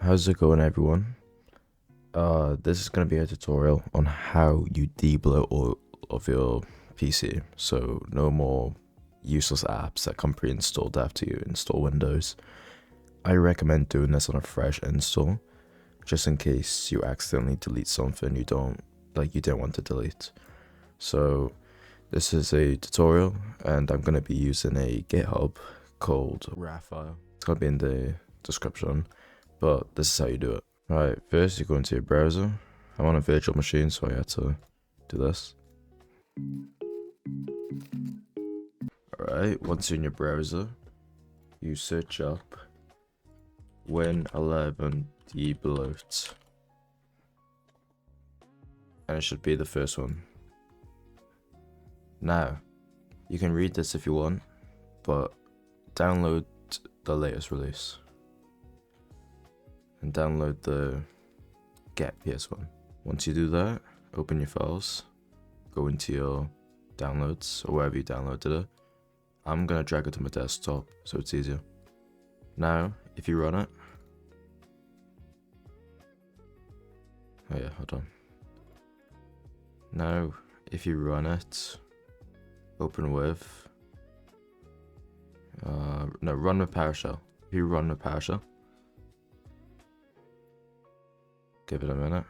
How's it going, everyone? This is gonna be a tutorial on how you debloat all of your PC, so no more useless apps that come pre-installed after you install Windows. I recommend doing this on a fresh install, just in case you accidentally delete something you don't want to delete. So this is a tutorial, and I'm gonna be using a GitHub called Raphire. It's gonna be in the description, but this is how you do it. Right, first you go into your browser. I'm on a virtual machine, so I had to do this. Alright, once you're in your browser, you search up Win11 Debloat. And it should be the first one. Now, you can read this if you want, but download the latest release. And download the get PS1. Once you do that, open your files, go into your downloads or wherever you downloaded it. I'm gonna drag it to my desktop so it's easier. Now, if you run it, oh yeah, hold on. Now, if you run it, open with, run with PowerShell. If you run with PowerShell, give it a minute.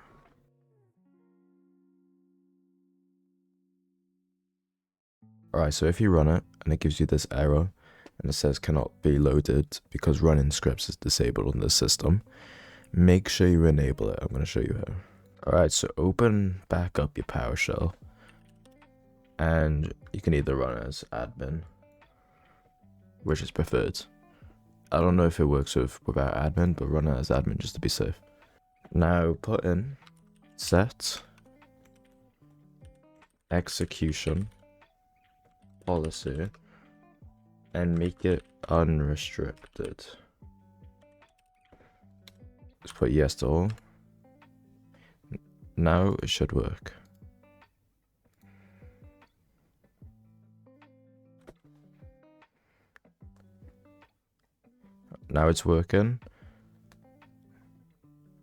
Alright, so if you run it and it gives you this error and it says cannot be loaded because running scripts is disabled on this system, make sure you enable it. I'm going to show you how. Alright, so open back up your PowerShell and you can either run it as admin, which is preferred. I don't know if it works without admin, but run it as admin just to be safe. Now put in set execution policy and make it unrestricted. Just put yes to all. Now it should work. Now it's working.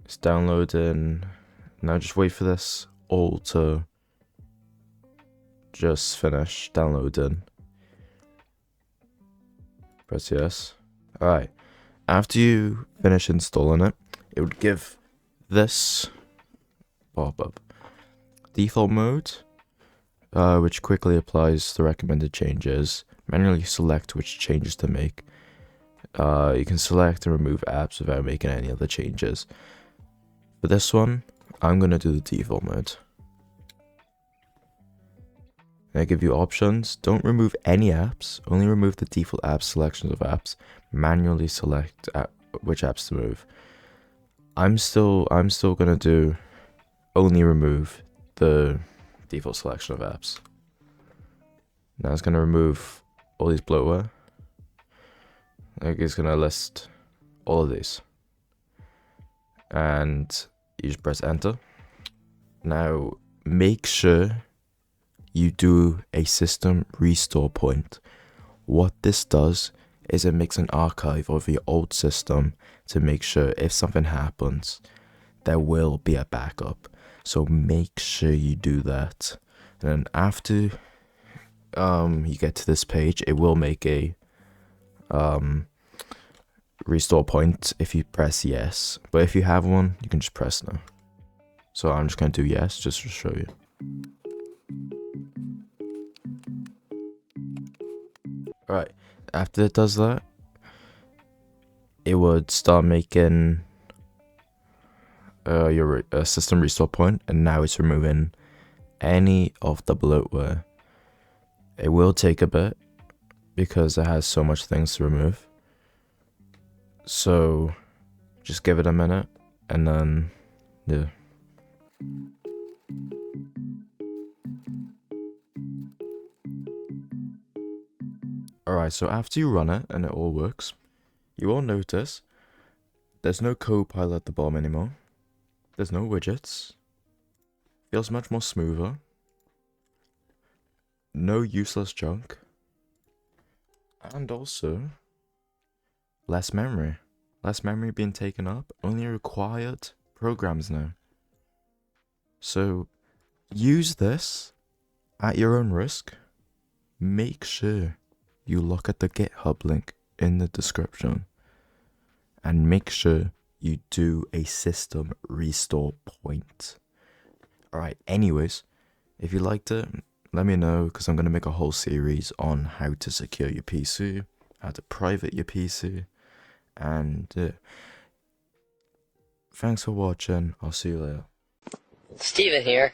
It's downloading. Now just wait for this all to just finish downloading. Press yes. Alright. After you finish installing it, it would give this pop-up. Default mode, which quickly applies the recommended changes. Manually select which changes to make. You can select and remove apps without making any other changes. For this one, I'm going to do the default mode. And I give you options. Don't remove any apps. Only remove the default app selections of apps. Manually select which apps to move. I'm still going to do only remove the default selection of apps. Now it's going to remove all these bloatware. Like it's going to list all of these. And you just press enter. Now make sure you do a system restore point. What this does is it makes an archive of your old system to make sure if something happens, there will be a backup. So make sure you do that. And then after you get to this page, it will make a restore point if you press yes. But if you have one, you can just press no. So I'm just going to do yes just to show you. Alright, after it does that, it would start making your system restore point, and now it's removing any of the bloatware. It will take a bit because it has so much things to remove. So just give it a minute and then yeah. Alright, so after you run it and it all works, you will notice there's no Copilot at the bottom anymore. There's no widgets. Feels much more smoother. No useless junk. And also less memory. less memory being taken up, only required programs now. So use this at your own risk. Make sure you look at the GitHub link in the description, and make sure you do a system restore point. Alright, anyways, if you liked it, let me know, because I'm going to make a whole series on how to secure your PC, how to private your PC, and thanks for watching. I'll see you later. Steven here.